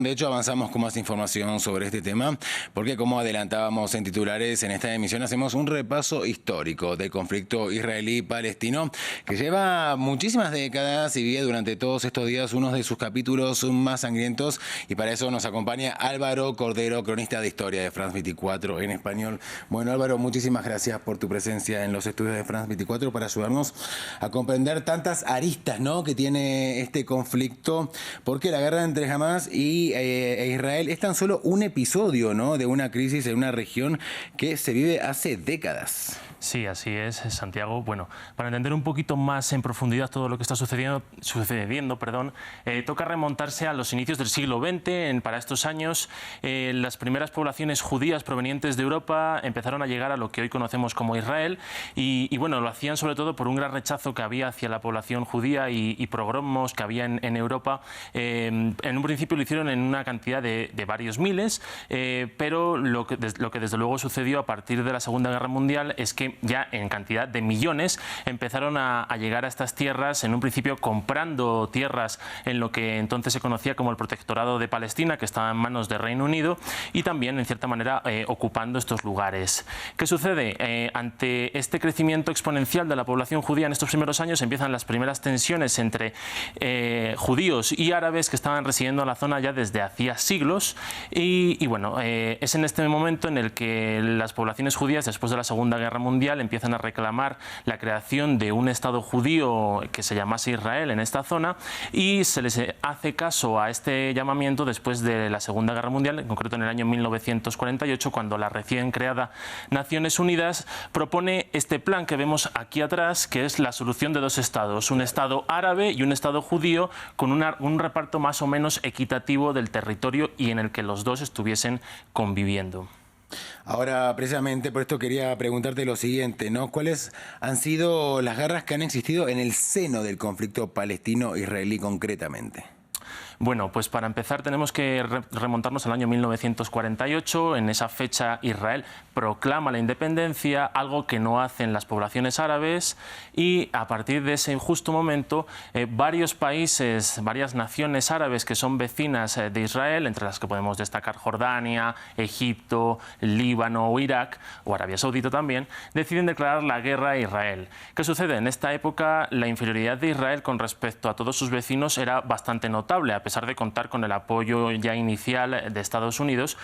De hecho, avanzamos con más información sobre este tema, porque como adelantábamos en titulares, en esta emisión hacemos un repaso histórico del conflicto israelí-palestino, que lleva muchísimas décadas y vive durante todos estos días uno de sus capítulos más sangrientos, y para eso nos acompaña Álvaro Cordero, cronista de historia de France 24 en español. Bueno, Álvaro, muchísimas gracias por tu presencia en los estudios de France 24 para ayudarnos a comprender tantas aristas, ¿no?, que tiene este conflicto, porque la guerra entre Hamas y Israel es tan solo un episodio, ¿no?, de una crisis en una región que se vive hace décadas. Sí, así es, Santiago. Bueno, para entender un poquito más en profundidad todo lo que está sucediendo, toca remontarse a los inicios del siglo XX. Para estos años, las primeras poblaciones judías provenientes de Europa empezaron a llegar a lo que hoy conocemos como Israel y bueno, lo hacían sobre todo por un gran rechazo que había hacia la población judía y pogromos que había en Europa. En un principio lo hicieron en una cantidad de varios miles, pero lo que desde luego sucedió a partir de la Segunda Guerra Mundial es que ya en cantidad de millones empezaron a llegar a estas tierras, en un principio comprando tierras en lo que entonces se conocía como el Protectorado de Palestina, que estaba en manos del Reino Unido, y también en cierta manera ocupando estos lugares. ¿Qué sucede? Ante este crecimiento exponencial de la población judía en estos primeros años empiezan las primeras tensiones entre judíos y árabes que estaban residiendo en la zona ya desde hacía siglos y bueno, es en este momento en el que las poblaciones judías, después de la Segunda Guerra Mundial, empiezan a reclamar la creación de un Estado judío que se llamase Israel en esta zona, y se les hace caso a este llamamiento después de la Segunda Guerra Mundial, en concreto en el año 1948, cuando la recién creada Naciones Unidas propone este plan que vemos aquí atrás, que es la solución de dos estados, un Estado árabe y un Estado judío, con un reparto más o menos equitativo del territorio y en el que los dos estuviesen conviviendo. Ahora, precisamente por esto quería preguntarte lo siguiente, ¿no? ¿Cuáles han sido las guerras que han existido en el seno del conflicto palestino-israelí concretamente? Bueno, pues para empezar tenemos que remontarnos al año 1948. En esa fecha Israel proclama la independencia, algo que no hacen las poblaciones árabes, y a partir de ese justo momento varios países, varias naciones árabes que son vecinas de Israel, entre las que podemos destacar Jordania, Egipto, Líbano o Irak, o Arabia Saudita también, deciden declarar la guerra a Israel. ¿Qué sucede? En esta época la inferioridad de Israel con respecto a todos sus vecinos era bastante notable, a pesar de contar con el apoyo ya inicial de Estados Unidos,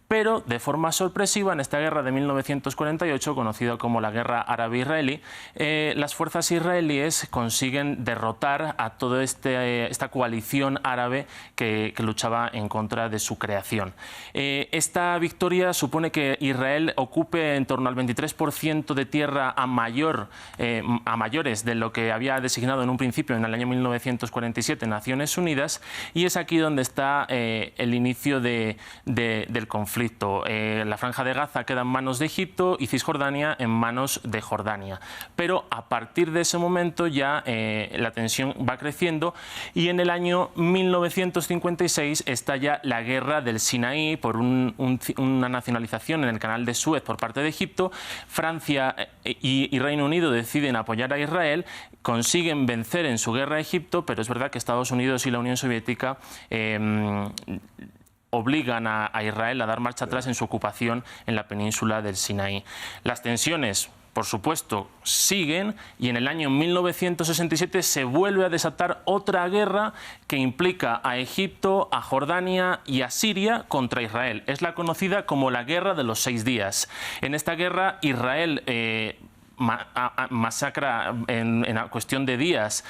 pero de forma sorpresiva en esta guerra de 1948, conocida como la Guerra Árabe-Israelí, las fuerzas israelíes consiguen derrotar a toda esta coalición árabe que luchaba en contra de su creación. Esta victoria supone que Israel ocupe en torno al 23% de tierra a mayores de lo que había designado en un principio en el año 1947 Naciones Unidas, y es aquí donde está el inicio del conflicto. La Franja de Gaza queda en manos de Egipto y Cisjordania en manos de Jordania. Pero a partir de ese momento ya la tensión va creciendo, y en el año 1956 estalla la guerra del Sinaí por una nacionalización en el canal de Suez por parte de Egipto. Francia y Reino Unido deciden apoyar a Israel, consiguen vencer en su guerra a Egipto, pero es verdad que Estados Unidos y la Unión Soviética obligan a Israel a dar marcha atrás en su ocupación en la península del Sinaí. Las tensiones, por supuesto, siguen, y en el año 1967 se vuelve a desatar otra guerra que implica a Egipto, a Jordania y a Siria contra Israel. Es la conocida como la Guerra de los 6 días. En esta guerra Israel masacra en cuestión de días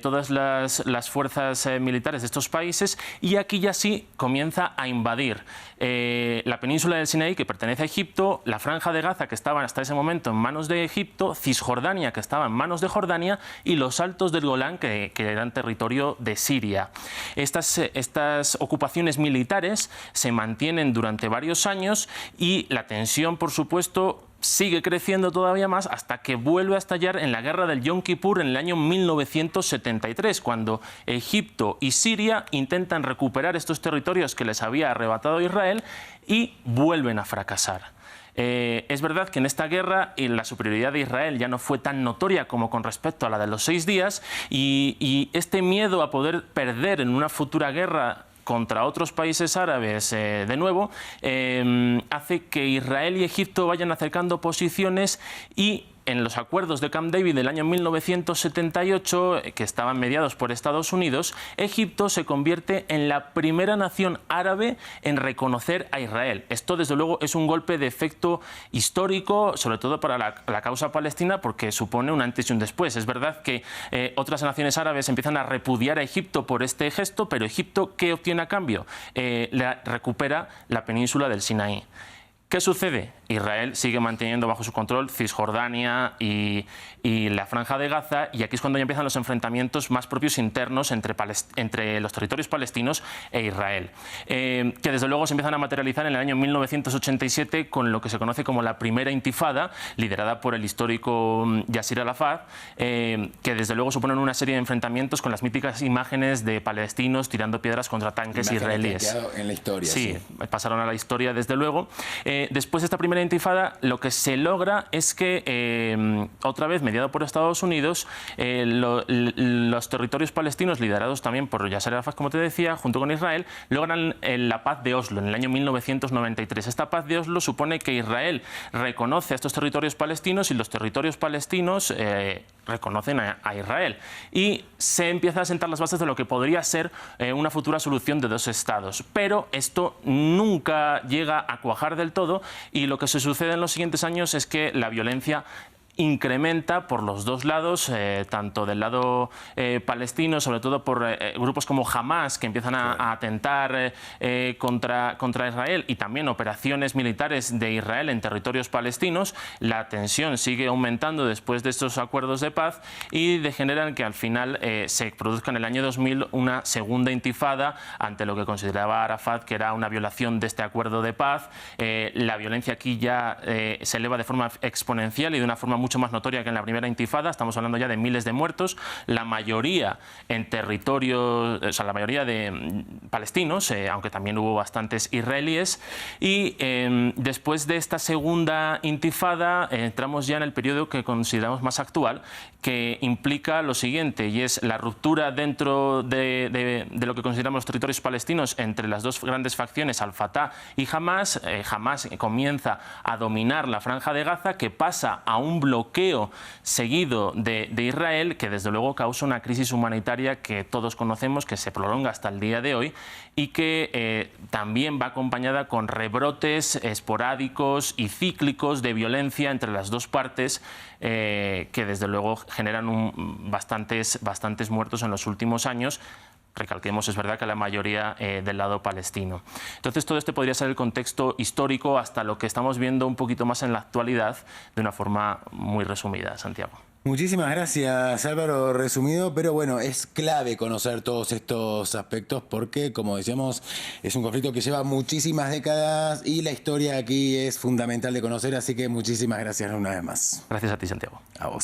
todas las fuerzas militares de estos países, y aquí ya sí comienza a invadir la península del Sinaí, que pertenece a Egipto, la Franja de Gaza, que estaba hasta ese momento en manos de Egipto, Cisjordania, que estaba en manos de Jordania, y los Altos del Golán, que eran territorio de Siria. Estas ocupaciones militares se mantienen durante varios años, y la tensión, por supuesto, sigue creciendo todavía más hasta que vuelve a estallar en la guerra del Yom Kippur en el año 1973, cuando Egipto y Siria intentan recuperar estos territorios que les había arrebatado Israel y vuelven a fracasar. Es verdad que en esta guerra la superioridad de Israel ya no fue tan notoria como con respecto a la de los 6 días, y este miedo a poder perder en una futura guerra contra otros países árabes, de nuevo, hace que Israel y Egipto vayan acercando posiciones y en los acuerdos de Camp David del año 1978, que estaban mediados por Estados Unidos, Egipto se convierte en la primera nación árabe en reconocer a Israel. Esto, desde luego, es un golpe de efecto histórico, sobre todo para la causa palestina, porque supone un antes y un después. Es verdad que otras naciones árabes empiezan a repudiar a Egipto por este gesto, pero Egipto, ¿qué obtiene a cambio? Recupera la península del Sinaí. ¿Qué sucede? Israel sigue manteniendo bajo su control Cisjordania y la Franja de Gaza, y aquí es cuando ya empiezan los enfrentamientos más propios internos entre los territorios palestinos e Israel, que desde luego se empiezan a materializar en el año 1987 con lo que se conoce como la primera intifada, liderada por el histórico Yasser Arafat, que desde luego suponen una serie de enfrentamientos con las míticas imágenes de palestinos tirando piedras contra tanques israelíes. Que han quedado en la historia. Sí, pasaron a la historia desde luego. Después de esta primera intifada, lo que se logra es que, otra vez mediado por Estados Unidos, los territorios palestinos, liderados también por Yasser Arafat, como te decía, junto con Israel, logran la paz de Oslo en el año 1993. Esta paz de Oslo supone que Israel reconoce a estos territorios palestinos y los territorios palestinos reconocen a Israel. Y se empiezan a sentar las bases de lo que podría ser una futura solución de dos estados. Pero esto nunca llega a cuajar del todo, y lo que se sucede en los siguientes años es que la violencia incrementa por los dos lados, tanto del lado palestino, sobre todo por grupos como Hamas, que empiezan a atentar contra Israel, y también operaciones militares de Israel en territorios palestinos. La tensión sigue aumentando después de estos acuerdos de paz y degeneran que al final se produzca en el año 2000 una segunda intifada ante lo que consideraba Arafat que era una violación de este acuerdo de paz. La violencia aquí ya se eleva de forma exponencial y de una forma mucho más notoria que en la primera intifada. Estamos hablando ya de miles de muertos, la mayoría en territorios, o sea, la mayoría de palestinos, aunque también hubo bastantes israelíes. Y después de esta segunda intifada entramos ya en el periodo que consideramos más actual, que implica lo siguiente, y es la ruptura dentro de lo que consideramos los territorios palestinos entre las dos grandes facciones, Al-Fatah y Hamas. Hamas comienza a dominar la Franja de Gaza, que pasa a un bloqueo seguido de Israel, que desde luego causa una crisis humanitaria que todos conocemos, que se prolonga hasta el día de hoy, y que también va acompañada con rebrotes esporádicos y cíclicos de violencia entre las dos partes, que desde luego generan bastantes muertos en los últimos años. Recalquemos, es verdad que la mayoría del lado palestino. Entonces, todo este podría ser el contexto histórico hasta lo que estamos viendo un poquito más en la actualidad, de una forma muy resumida, Santiago. Muchísimas gracias, Álvaro, resumido, pero bueno, es clave conocer todos estos aspectos porque, como decíamos, es un conflicto que lleva muchísimas décadas y la historia aquí es fundamental de conocer, así que muchísimas gracias una vez más. Gracias a ti, Santiago. A vos.